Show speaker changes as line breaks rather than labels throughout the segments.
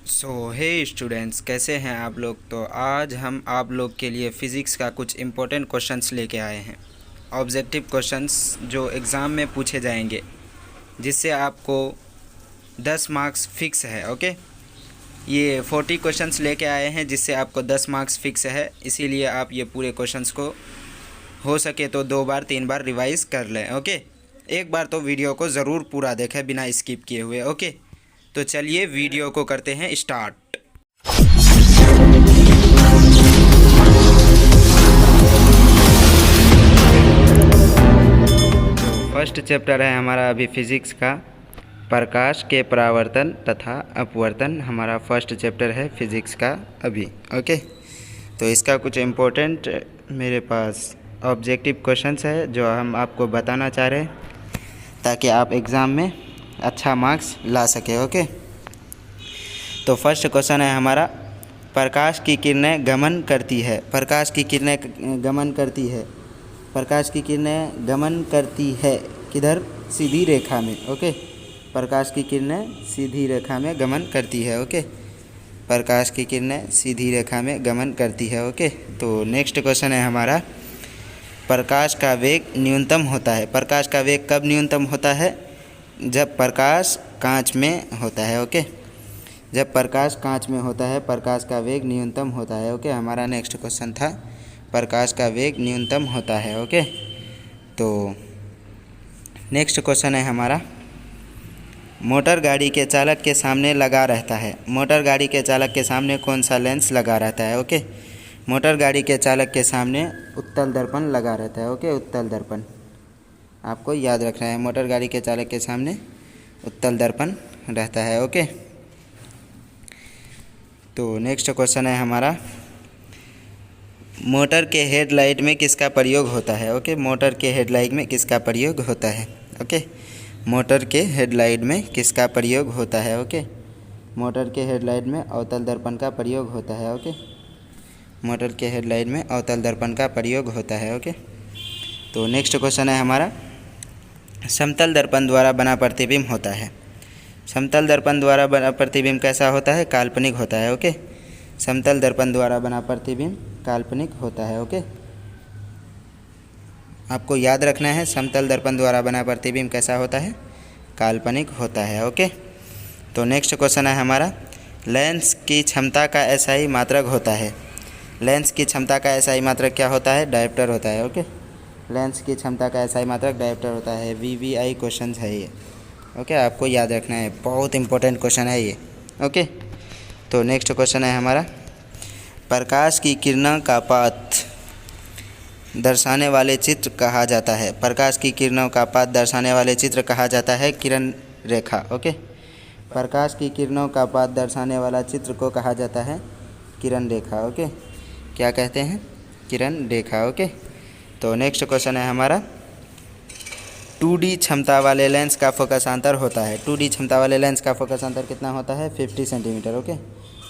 हे students, कैसे हैं आप लोग। तो आज हम आप लोग के लिए फ़िज़िक्स का कुछ इम्पोर्टेंट क्वेश्चंस लेके आए हैं। ऑब्जेक्टिव क्वेश्चंस जो एग्ज़ाम में पूछे जाएंगे, जिससे आपको 10 मार्क्स फिक्स है। ओके, ये 40 क्वेश्चंस लेके आए हैं जिससे आपको 10 मार्क्स फिक्स है। इसीलिए आप ये पूरे क्वेश्चंस को हो सके तो 2 बार 3 बार रिवाइज़ कर लें। ओके, एक बार तो वीडियो को ज़रूर पूरा देखें बिना स्किप किए हुए। ओके, तो चलिए वीडियो को करते हैं स्टार्ट। फर्स्ट चैप्टर है हमारा अभी फिज़िक्स का, प्रकाश के परावर्तन तथा अपवर्तन। हमारा फर्स्ट चैप्टर है फिज़िक्स का अभी। ओके, तो इसका कुछ इम्पोर्टेंट मेरे पास ऑब्जेक्टिव क्वेश्चंस है जो हम आपको बताना चाह रहे हैं, ताकि आप एग्ज़ाम में अच्छा मार्क्स ला सके। ओके, तो फर्स्ट क्वेश्चन है हमारा, प्रकाश की किरणें गमन करती है। प्रकाश की किरणें गमन करती है। प्रकाश की किरणें गमन करती है किधर? सीधी रेखा में। ओके, प्रकाश की किरणें सीधी रेखा में गमन करती है। ओके, प्रकाश की किरणें सीधी रेखा में गमन करती है। ओके, तो नेक्स्ट क्वेश्चन है हमारा, प्रकाश का वेग न्यूनतम होता है। प्रकाश का वेग कब न्यूनतम होता है? जब प्रकाश कांच में होता है। ओके, जब प्रकाश कांच में होता है प्रकाश का वेग न्यूनतम होता है। ओके, हमारा नेक्स्ट क्वेश्चन था प्रकाश का वेग न्यूनतम होता है। ओके, तो नेक्स्ट क्वेश्चन है हमारा, मोटर गाड़ी के चालक के सामने लगा रहता है। मोटर गाड़ी के चालक के सामने कौन सा लेंस लगा रहता है? ओके, मोटर गाड़ी के चालक के सामने उत्तल दर्पण लगा रहता है। ओके, उत्तल दर्पण आपको याद रखना है, मोटर गाड़ी के चालक के सामने उत्तल दर्पण रहता है। ओके, तो नेक्स्ट क्वेश्चन है हमारा, मोटर के हेडलाइट में किसका प्रयोग होता है? ओके, मोटर के हेडलाइट में किसका प्रयोग होता है? ओके, मोटर के हेडलाइट में किसका प्रयोग होता है? ओके, मोटर के हेडलाइट में अवतल दर्पण का प्रयोग होता है। ओके, मोटर के हेडलाइट में अवतल दर्पण का प्रयोग होता है। ओके, तो नेक्स्ट क्वेश्चन है हमारा, समतल दर्पण द्वारा बना प्रतिबिंब होता है। समतल दर्पण द्वारा बना प्रतिबिंब कैसा होता है? काल्पनिक होता है। ओके, समतल दर्पण द्वारा बना प्रतिबिंब काल्पनिक होता है। ओके, आपको याद रखना है, समतल दर्पण द्वारा बना प्रतिबिंब कैसा होता है? काल्पनिक होता है। ओके, तो नेक्स्ट क्वेश्चन है हमारा, लेंस की क्षमता का एसआई मात्रक होता है। लेंस की क्षमता का एसआई मात्रक क्या होता है? डायोप्टर होता है। ओके, लेंस की क्षमता का एसआई मात्रक डायोप्टर होता है। वीवीआई क्वेश्चन है ये। ओके, आपको याद रखना है, बहुत इंपॉर्टेंट क्वेश्चन है ये। ओके, तो नेक्स्ट क्वेश्चन है हमारा, प्रकाश की किरणों का पाथ दर्शाने वाले चित्र कहा जाता है। प्रकाश की किरणों का पाथ दर्शाने वाले चित्र कहा जाता है किरण रेखा। ओके, प्रकाश की किरणों का पाथ दर्शाने वाला चित्र को कहा जाता है किरण रेखा। ओके, क्या कहते हैं? किरण रेखा। ओके, तो नेक्स्ट क्वेश्चन है हमारा, 2D क्षमता वाले लेंस का फोकसांतर होता है। 2D क्षमता वाले लेंस का फोकसांतर कितना होता है? 50 सेंटीमीटर। ओके,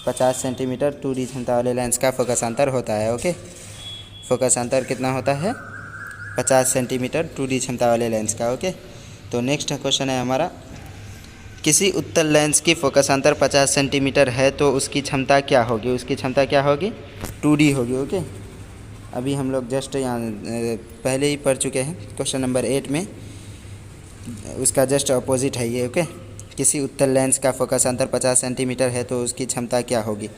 50 सेंटीमीटर 2D क्षमता वाले लेंस का फोकसांतर होता है। ओके, फोकसांतर कितना होता है? 50 सेंटीमीटर 2D क्षमता वाले लेंस का। ओके, तो नेक्स्ट क्वेश्चन है हमारा, किसी उत्तल लेंस की फोकसांतर 50 सेंटीमीटर है तो उसकी क्षमता क्या होगी? उसकी क्षमता क्या होगी? 2D होगी। ओके, अभी हम लोग जस्ट यहाँ पहले ही पढ़ चुके हैं, क्वेश्चन नंबर 8 में उसका जस्ट अपोजिट है ये। ओके, किसी उत्तल लेंस का फोकसांतर 50 सेंटीमीटर है तो उसकी क्षमता क्या होगी?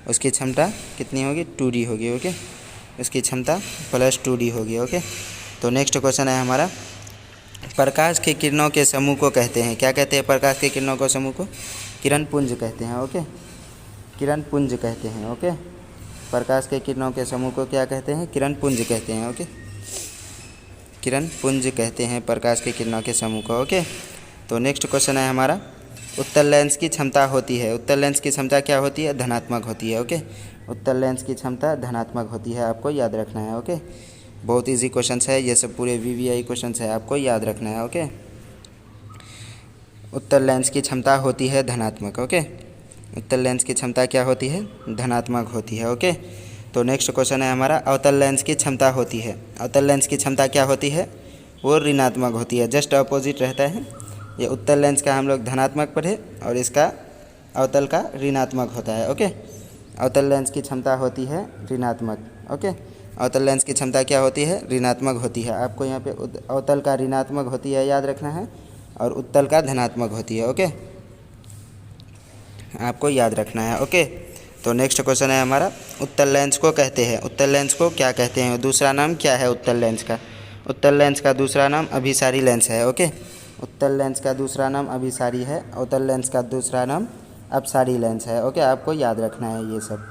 उसकी क्षमता कितनी होगी? 2D होगी। ओके, उसकी क्षमता प्लस 2D होगी। ओके, तो नेक्स्ट क्वेश्चन है हमारा, प्रकाश के किरणों के समूह को कहते हैं, क्या कहते हैं? प्रकाश के किरणों को समूह को किरण पुंज कहते हैं। ओके, किरण पुंज कहते हैं। ओके, प्रकाश के किरणों के समूह को क्या कहते हैं? किरण पुंज कहते हैं। ओके, किरण पुंज कहते हैं प्रकाश के किरणों के समूह को। ओके, तो नेक्स्ट क्वेश्चन है हमारा, उत्तल लेंस की क्षमता होती है। उत्तल लेंस की क्षमता क्या होती है? धनात्मक होती है। ओके, उत्तल लेंस की क्षमता धनात्मक होती है, आपको याद रखना है। ओके, बहुत इजी क्वेश्चन है ये सब, पूरे वीवीआई क्वेश्चन है, आपको याद रखना है। ओके, उत्तल लेंस की क्षमता होती है धनात्मक। ओके, उत्तल लेंस की क्षमता क्या होती है? धनात्मक होती है। ओके, तो नेक्स्ट क्वेश्चन है हमारा, अवतल लेंस की क्षमता होती है। अवतल लेंस की क्षमता क्या होती है? वो ऋणात्मक होती है, जस्ट अपोजिट रहता है। ये उत्तल लेंस का हम लोग धनात्मक पढ़े और इसका अवतल का ऋणात्मक होता है। ओके, अवतल लेंस की क्षमता होती है ऋणात्मक। ओके, अवतल लेंस की क्षमता क्या होती है? ऋणात्मक होती है। आपको यहाँ पे अवतल का ऋणात्मक होती है याद रखना है, और उत्तल का धनात्मक होती है। ओके, आपको याद रखना है। ओके, तो नेक्स्ट क्वेश्चन है हमारा, उत्तल लेंस को कहते हैं, उत्तल लेंस को क्या कहते हैं? दूसरा नाम क्या है उत्तल लेंस का? उत्तल लेंस का दूसरा नाम अभिसारी लेंस है। ओके, उत्तल लेंस का दूसरा नाम अभिसारी है, अवतल लेंस का दूसरा नाम अपसारी लेंस है। ओके, आपको याद रखना है ये सब,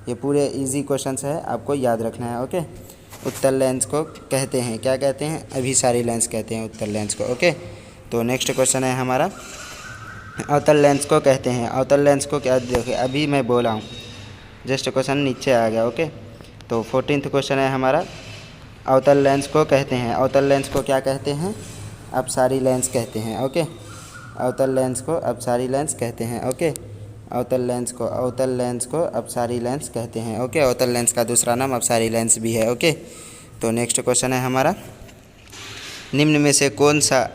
ये पूरे इजी क्वेश्चंस है, आपको याद रखना है। ओके, उत्तल लेंस को कहते हैं, क्या कहते हैं? अभिसारी लेंस कहते हैं उत्तल लेंस को। ओके, तो नेक्स्ट क्वेश्चन है हमारा, अवतल लेंस को कहते हैं, अवतल लेंस को क्या? देखिए अभी मैं बोला हूँ, जस्ट क्वेश्चन नीचे आ गया। ओके, तो 14th क्वेश्चन है हमारा, अवतल लेंस को कहते हैं, अवतल लेंस को क्या कहते हैं? अपसारी लेंस कहते हैं। ओके, अवतल लेंस को अपसारी लेंस कहते हैं। ओके, अवतल लेंस को अपसारी लेंस कहते हैं। ओके, अवतल लेंस का दूसरा नाम अपसारी लेंस भी है। ओके, तो नेक्स्ट क्वेश्चन है हमारा, निम्न में से कौन सा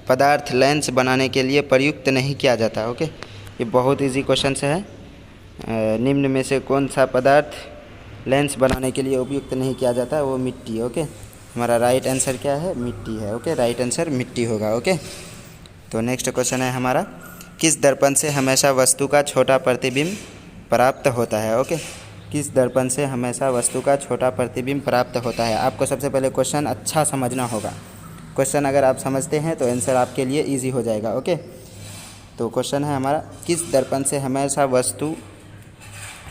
पदार्थ लेंस बनाने के लिए प्रयुक्त नहीं किया जाता? ओके, ये बहुत इजी क्वेश्चन है। निम्न में से कौन सा पदार्थ लेंस बनाने के लिए उपयुक्त नहीं किया जाता? वो मिट्टी। ओके, हमारा राइट आंसर क्या है? मिट्टी है। ओके, राइट आंसर मिट्टी होगा। ओके, तो नेक्स्ट क्वेश्चन है हमारा, किस दर्पण से हमेशा वस्तु का छोटा प्रतिबिंब प्राप्त होता है? ओके, किस दर्पण से हमेशा वस्तु का छोटा प्रतिबिंब प्राप्त होता है? आपको सबसे पहले क्वेश्चन अच्छा समझना होगा। क्वेश्चन अगर आप समझते हैं तो आंसर आपके लिए इजी हो जाएगा। ओके, तो क्वेश्चन है हमारा, किस दर्पण से हमेशा वस्तु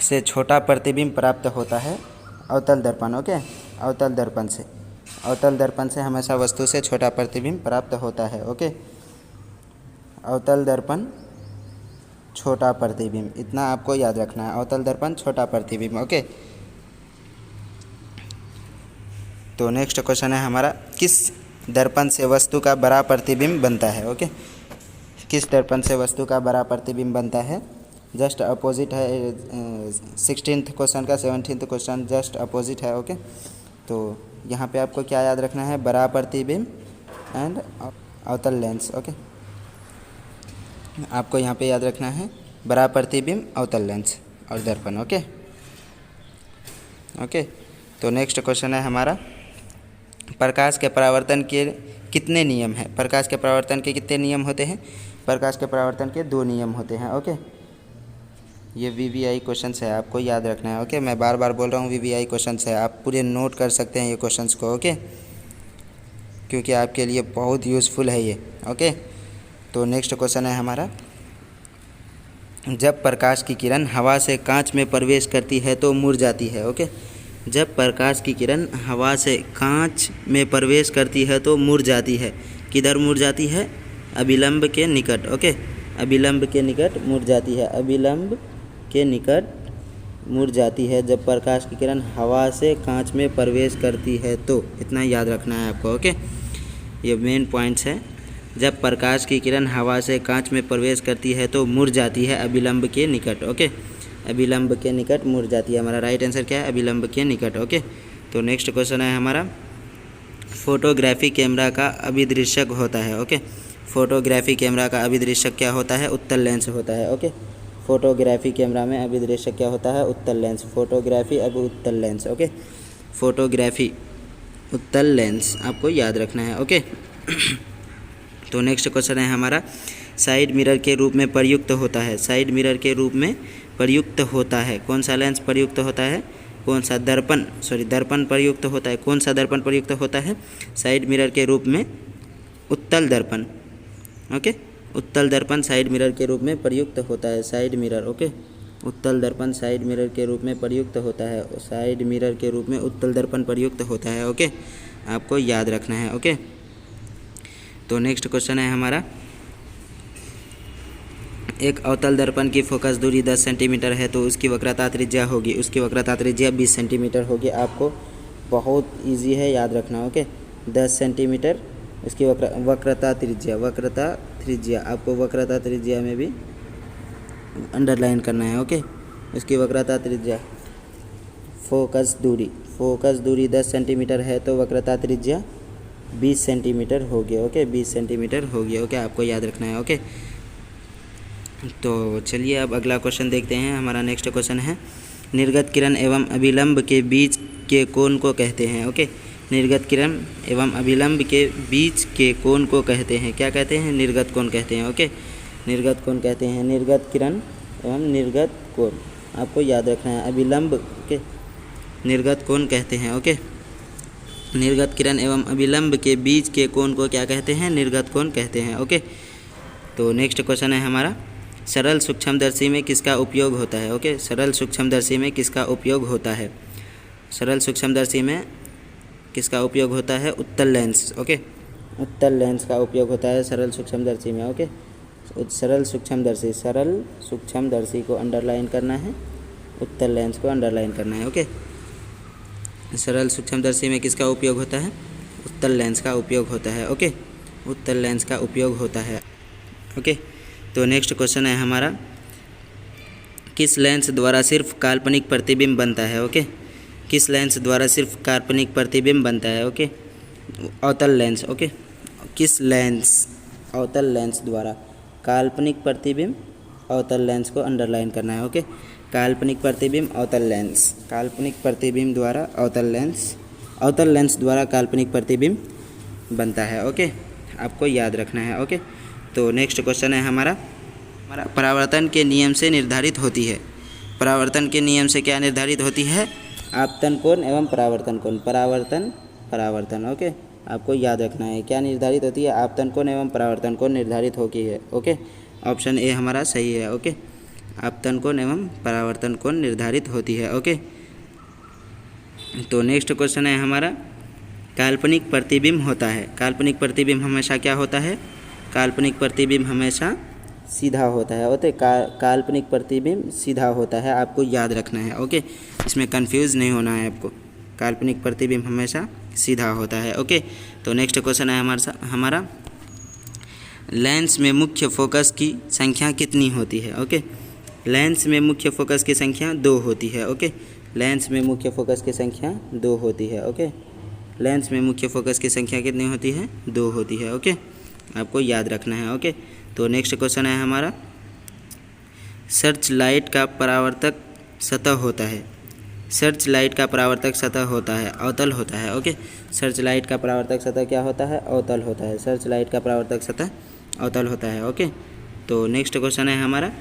से छोटा प्रतिबिंब प्राप्त होता है? अवतल दर्पण। ओके, अवतल दर्पण से, अवतल दर्पण से हमेशा वस्तु से छोटा प्रतिबिंब प्राप्त होता है। ओके, अवतल दर्पण छोटा प्रतिबिंब, इतना आपको याद रखना है, अवतल दर्पण छोटा प्रतिबिंब। ओके, तो नेक्स्ट क्वेश्चन है हमारा, किस दर्पण से वस्तु का बड़ा प्रतिबिंब बनता है? ओके, किस दर्पण से वस्तु का बड़ा प्रतिबिंब बनता है? जस्ट अपोजिट है 16th क्वेश्चन का, 17th क्वेश्चन जस्ट अपोजिट है। ओके, तो यहाँ पे आपको क्या याद रखना है? बड़ा प्रतिबिंब एंड अवतल लेंस। ओके, आपको यहाँ पे याद रखना है बड़ा प्रतिबिंब, अवतल लेंस और दर्पण। ओके, ओके, तो नेक्स्ट क्वेश्चन है हमारा, प्रकाश के परावर्तन के कितने नियम हैं? प्रकाश के परावर्तन के कितने नियम होते हैं? प्रकाश के परावर्तन के 2 नियम होते हैं। ओके, ये VVI क्वेश्चंस है, आपको याद रखना है। ओके, मैं बार बार बोल रहा हूँ VVI क्वेश्चंस है, आप पूरे नोट कर सकते हैं ये क्वेश्चंस को। ओके, क्योंकि आपके लिए बहुत यूज़फुल है ये। ओके, तो नेक्स्ट क्वेश्चन है हमारा, जब प्रकाश की किरण हवा से कांच में प्रवेश करती है तो मुरझाती है। ओके, जब प्रकाश की किरण हवा से कांच में प्रवेश करती है तो मुरझाती है। किधर मुरझाती है? अभिलंब के निकट। ओके, अभिलंब के निकट मुरझाती है, अभिलंब के निकट मुरझाती है जब प्रकाश की किरण हवा से कांच में प्रवेश करती है तो, इतना याद रखना है आपको। ओके, ये मेन पॉइंट्स है, जब प्रकाश की किरण हवा से कांच में प्रवेश करती है तो मुरझाती है अभिलंब के निकट। ओके, अभिलंब के निकट मुरझाती है, हमारा राइट आंसर क्या है? अभिलंब के निकट। ओके, तो नेक्स्ट क्वेश्चन है हमारा, फोटोग्राफी कैमरा का अभिदृश्यक होता है। ओके, फोटोग्राफी कैमरा का अभिदृश्यक क्या होता है? उत्तल लेंस होता है। ओके, फोटोग्राफी कैमरा में अभिदृश्यक क्या होता है? उत्तल लेंस। फोटोग्राफी अब उत्तल लेंस। ओके, फोटोग्राफी उत्तल लेंस, आपको याद रखना है। ओके, तो नेक्स्ट क्वेश्चन है हमारा, साइड मिरर के रूप में प्रयुक्त होता है, साइड मिरर के रूप में प्रयुक्त होता है, कौन सा लेंस प्रयुक्त होता है? कौन सा दर्पण, दर्पण प्रयुक्त होता है। कौन सा दर्पण प्रयुक्त होता है साइड मिरर के रूप में? उत्तल दर्पण। ओके, उत्तल दर्पण साइड मिरर के रूप में प्रयुक्त होता है, साइड मिरर। ओके, उत्तल दर्पण साइड मिरर के रूप में प्रयुक्त होता है, साइड मिरर के रूप में उत्तल दर्पण प्रयुक्त होता है। ओके, आपको याद रखना है। ओके, तो नेक्स्ट क्वेश्चन है हमारा, एक अवतल दर्पण की फोकस दूरी 10 सेंटीमीटर है तो उसकी वक्रता त्रिज्या होगी, उसकी वक्रता त्रिज्या 20 सेंटीमीटर होगी। आपको बहुत इजी है, याद रखना। ओके, 10 सेंटीमीटर उसकी वक्रता त्रिज्या, आपको वक्रता त्रिज्या में भी अंडरलाइन करना है। ओके, उसकी वक्रता त्रिज्या, फोकस दूरी 10 सेंटीमीटर है तो वक्रता त्रिज्या 20 सेंटीमीटर होगी। ओके, 20 सेंटीमीटर होगी। ओके, आपको याद रखना है। ओके, तो चलिए अब अगला क्वेश्चन देखते हैं। हमारा नेक्स्ट क्वेश्चन है, निर्गत किरण एवं अभिलंब के बीच के कोण को कहते हैं। ओके, निर्गत किरण एवं अभिलंब के बीच के कोण को कहते हैं, क्या कहते हैं? निर्गत कोण कहते हैं। ओके, निर्गत कोण कहते हैं। निर्गत किरण एवं निर्गत कोण आपको याद रखना है। अभिलंब के निर्गत कोण कहते हैं। ओके, निर्गत किरण एवं अभिलंब के बीच के कोण को क्या कहते हैं? निर्गत कोण कहते हैं। ओके, तो नेक्स्ट क्वेश्चन है हमारा, सरल सूक्ष्मदर्शी में किसका उपयोग होता है? ओके, सरल सूक्ष्मदर्शी में किसका उपयोग होता है? सरल सूक्ष्मदर्शी में किसका उपयोग होता है? उत्तल लेंस। ओके, उत्तल लेंस का उपयोग होता है सरल सूक्ष्मदर्शी में। ओके, सरल सूक्ष्मदर्शी को अंडरलाइन करना है, उत्तल लेंस को अंडरलाइन करना है। ओके, सरल सूक्ष्मदर्शी में किसका उपयोग होता है? उत्तल लेंस का उपयोग होता है। ओके, उत्तल लेंस का उपयोग होता है। ओके, तो नेक्स्ट क्वेश्चन है हमारा, किस लेंस द्वारा सिर्फ काल्पनिक प्रतिबिंब बनता है? ओके, किस लेंस द्वारा सिर्फ काल्पनिक प्रतिबिंब बनता है? ओके, अवतल लेंस। ओके, किस लेंस, अवतल लेंस द्वारा काल्पनिक प्रतिबिंब, अवतल लेंस को अंडरलाइन करना है। ओके, काल्पनिक प्रतिबिंब, अवतल लेंस, काल्पनिक प्रतिबिंब द्वारा अवतल लेंस, अवतल लेंस द्वारा काल्पनिक प्रतिबिंब बनता है। ओके, आपको याद रखना है। ओके, तो नेक्स्ट क्वेश्चन है हमारा परावर्तन के नियम से निर्धारित होती है। परावर्तन के नियम से क्या निर्धारित होती है? आपतन कोण एवं परावर्तन कोण, परावर्तन। ओके, आपको याद रखना है, क्या निर्धारित होती है? आपतन कोण एवं परावर्तन कोण निर्धारित होती है। ओके, ऑप्शन ए हमारा सही है। ओके, आपतन कोण एवं परावर्तन कोण निर्धारित होती है। ओके, तो नेक्स्ट क्वेश्चन है हमारा, काल्पनिक प्रतिबिंब होता है। काल्पनिक प्रतिबिंब हमेशा क्या होता है? काल्पनिक प्रतिबिंब हमेशा सीधा होता है। ओके, काल्पनिक प्रतिबिंब सीधा होता है, आपको याद रखना है। ओके, इसमें कंफ्यूज नहीं होना है आपको, काल्पनिक प्रतिबिंब हमेशा सीधा होता है। ओके, तो नेक्स्ट क्वेश्चन है हमारा लेंस में मुख्य फोकस की संख्या कितनी होती है? ओके, लेंस में मुख्य फोकस की संख्या 2 होती है। ओके, लेंस में मुख्य फोकस की संख्या 2 होती है। ओके, लेंस में मुख्य फोकस की संख्या कितनी होती है? 2 होती है। ओके, आपको याद रखना है। ओके, तो नेक्स्ट क्वेश्चन है हमारा, सर्च लाइट का परावर्तक सतह होता है। सर्च लाइट का परावर्तक सतह होता है, अवतल होता है। ओके, सर्च लाइट का परावर्तक सतह क्या होता है? अवतल होता है। सर्च लाइट का परावर्तक सतह अवतल होता है। ओके, तो नेक्स्ट क्वेश्चन है हमारा,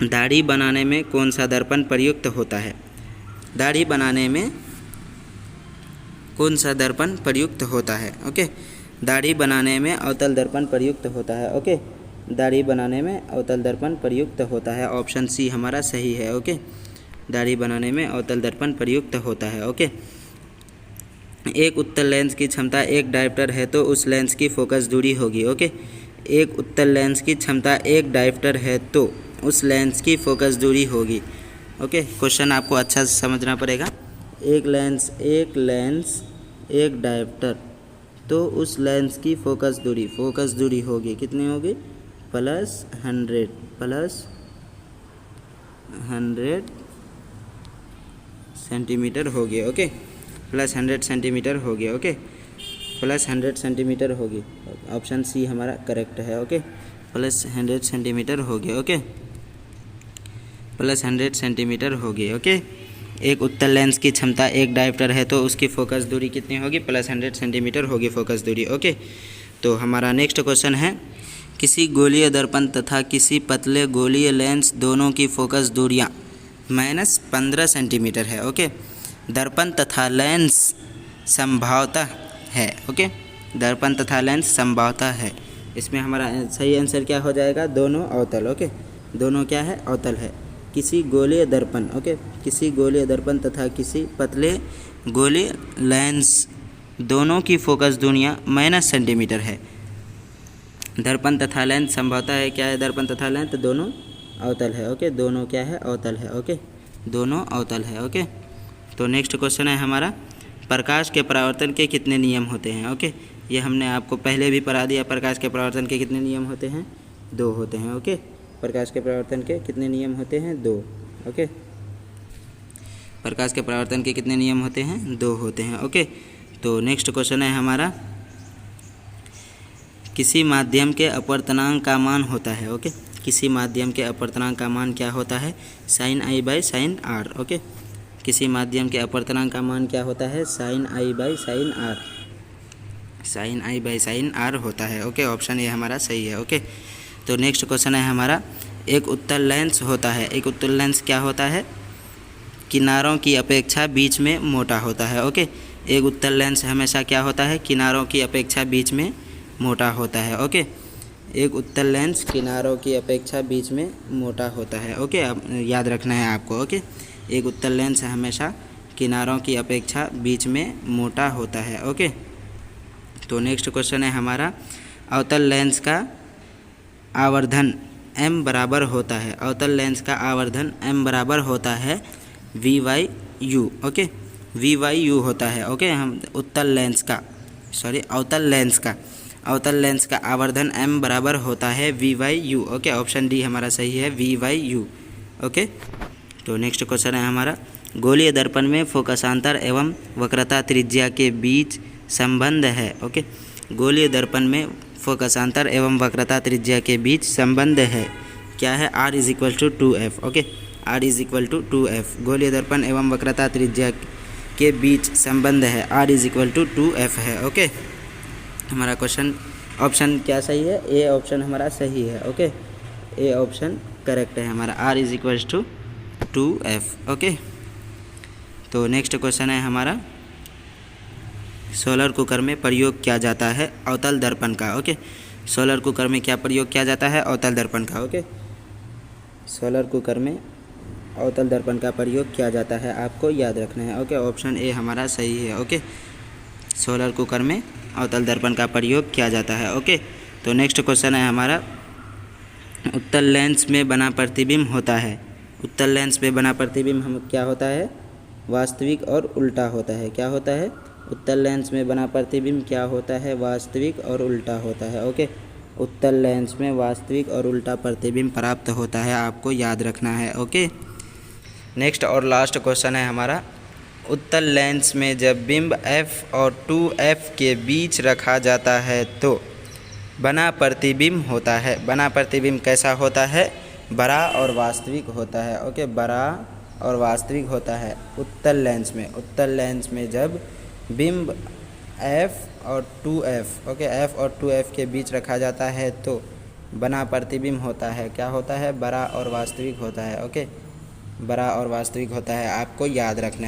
दाढ़ी बनाने में कौन सा दर्पण प्रयुक्त होता है? दाढ़ी बनाने में कौन सा दर्पण प्रयुक्त होता है? ओके, दाढ़ी बनाने में अवतल दर्पण प्रयुक्त होता है। ओके, दाढ़ी बनाने में अवतल दर्पण प्रयुक्त होता है, ऑप्शन सी हमारा सही है। ओके, दाढ़ी बनाने में अवतल दर्पण प्रयुक्त होता है। ओके, एक उत्तल लेंस की क्षमता 1 डायोप्टर है तो उस लेंस की फोकस दूरी होगी। ओके, एक उत्तल लेंस की क्षमता 1 डायोप्टर है तो उस लेंस की फोकस दूरी होगी। ओके, क्वेश्चन आपको अच्छा से समझना पड़ेगा। एक लेंस 1 डायोप्टर तो उस लेंस की फोकस दूरी होगी कितनी होगी? +100 सेंटीमीटर होगी। ओके, +100 सेंटीमीटर होगी। ओके, +100 सेंटीमीटर होगी, ऑप्शन सी हमारा करेक्ट है। ओके, +100 सेंटीमीटर होगी। ओके, +100 सेंटीमीटर होगी। ओके, एक उत्तल लेंस की क्षमता 1 डायोप्टर है तो उसकी फोकस दूरी कितनी होगी? +100 सेंटीमीटर होगी फोकस दूरी। ओके, तो हमारा नेक्स्ट क्वेश्चन है, किसी गोलीय दर्पण तथा किसी पतले गोलीय लेंस दोनों की फोकस दूरियाँ -15 सेंटीमीटर है। ओके, दर्पण तथा लेंस संभवतः है। ओके, दर्पण तथा लेंस संभवतः है, इसमें हमारा सही आंसर क्या हो जाएगा? दोनों अवतल। ओके, दोनों क्या है? अवतल है। किसी गोलीय दर्पण, ओके, किसी गोलीय दर्पण तथा किसी पतले गोलीय लेंस दोनों की फोकस दूरियाँ -1 सेंटीमीटर है। दर्पण तथा लेंस संभवतः है, क्या है? दर्पण तथा लेंस दोनों अवतल है। ओके, दोनों क्या है? अवतल है। ओके, दोनों अवतल है। ओके, तो नेक्स्ट क्वेश्चन है हमारा, प्रकाश के परावर्तन के कितने नियम होते हैं? ओके, ये हमने आपको पहले भी पढ़ा दिया। प्रकाश के परावर्तन के कितने नियम होते हैं? 2 होते हैं। ओके, प्रकाश के परावर्तन के कितने नियम होते हैं? 2। ओके, प्रकाश के परावर्तन के कितने नियम होते हैं? 2 होते हैं। ओके, तो नेक्स्ट क्वेश्चन है हमारा, किसी माध्यम के अपवर्तनांक का मान होता है। ओके, किसी माध्यम के अपवर्तनांक का मान क्या होता है? Sine I by sine R. Okay, किसी माध्यम के अपवर्तनांक का मान क्या होता है? Sine I by sine R, sine I by sine R होता है। ओके, ऑप्शन ए हमारा सही है। ओके, तो नेक्स्ट क्वेश्चन है हमारा, एक उत्तल लेंस होता है। एक उत्तल लेंस क्या होता है? किनारों की अपेक्षा बीच में मोटा होता है। ओके, एक उत्तल लेंस हमेशा क्या होता है? किनारों की अपेक्षा बीच में मोटा होता है। ओके, एक उत्तल लेंस किनारों की अपेक्षा बीच में मोटा होता है। ओके, अब याद रखना है आपको। ओके, एक उत्तल लेंस हमेशा किनारों की अपेक्षा बीच में मोटा होता है। ओके, तो नेक्स्ट क्वेश्चन है हमारा, अवतल लेंस का आवर्धन m बराबर होता है। अवतल लेंस का आवर्धन m बराबर होता है v/u। ओके, v/u होता है। ओके, हम उत्तल लेंस का अवतल लेंस का आवर्धन m बराबर होता है v/u। ओके, ऑप्शन डी हमारा सही है, v/u। ओके, तो नेक्स्ट क्वेश्चन है हमारा, गोलीय दर्पण में फोकसांतर एवं वक्रता त्रिज्या के बीच संबंध है। ओके, गोलीय दर्पण में फोकसांतर एवं वक्रता त्रिज्या के बीच संबंध है। क्या है? r is equal to 2f। Okay, r is equal to 2f। गोलीय दर्पण एवं वक्रता त्रिज्या के बीच संबंध है, r is equal to 2f है। ओके, हमारा क्वेश्चन ऑप्शन क्या सही है? ए ऑप्शन हमारा सही है। ओके, ए ऑप्शन करेक्ट है हमारा, r is equal to 2f। Okay, तो नेक्स्ट क्वेश्चन है हमारा, सोलर कुकर में प्रयोग किया जाता है अवतल दर्पण का। ओके, सोलर कुकर में क्या प्रयोग किया जाता है? अवतल दर्पण का। ओके, सोलर कुकर में अवतल दर्पण का प्रयोग किया जाता है, आपको याद रखना है। ओके, ऑप्शन ए हमारा सही है। ओके, सोलर कुकर में अवतल दर्पण का प्रयोग किया जाता है। ओके, तो नेक्स्ट क्वेश्चन है हमारा, उत्तल लेंस में बना प्रतिबिंब होता है। उत्तल लेंस में बना प्रतिबिंब हम क्या होता है? वास्तविक और उल्टा होता है। क्या होता है? उत्तल लेंस में बना प्रतिबिंब क्या होता है? वास्तविक और उल्टा होता है। ओके, उत्तल लेंस में वास्तविक और उल्टा प्रतिबिंब प्राप्त होता है, आपको याद रखना है। ओके, नेक्स्ट और लास्ट क्वेश्चन है हमारा, उत्तल लेंस में जब बिंब f और 2f के बीच रखा जाता है तो बना प्रतिबिंब होता है। बना प्रतिबिंब कैसा होता है? बड़ा और वास्तविक होता है। ओके, बड़ा और वास्तविक होता है उत्तल लेंस में। उत्तल लेंस में जब बिंब f और 2f, ओके, f और 2f के बीच रखा जाता है तो बना प्रतिबिंब होता है। क्या होता है? बड़ा और वास्तविक होता है। ओके, बड़ा और वास्तविक होता है, आपको याद रखना है।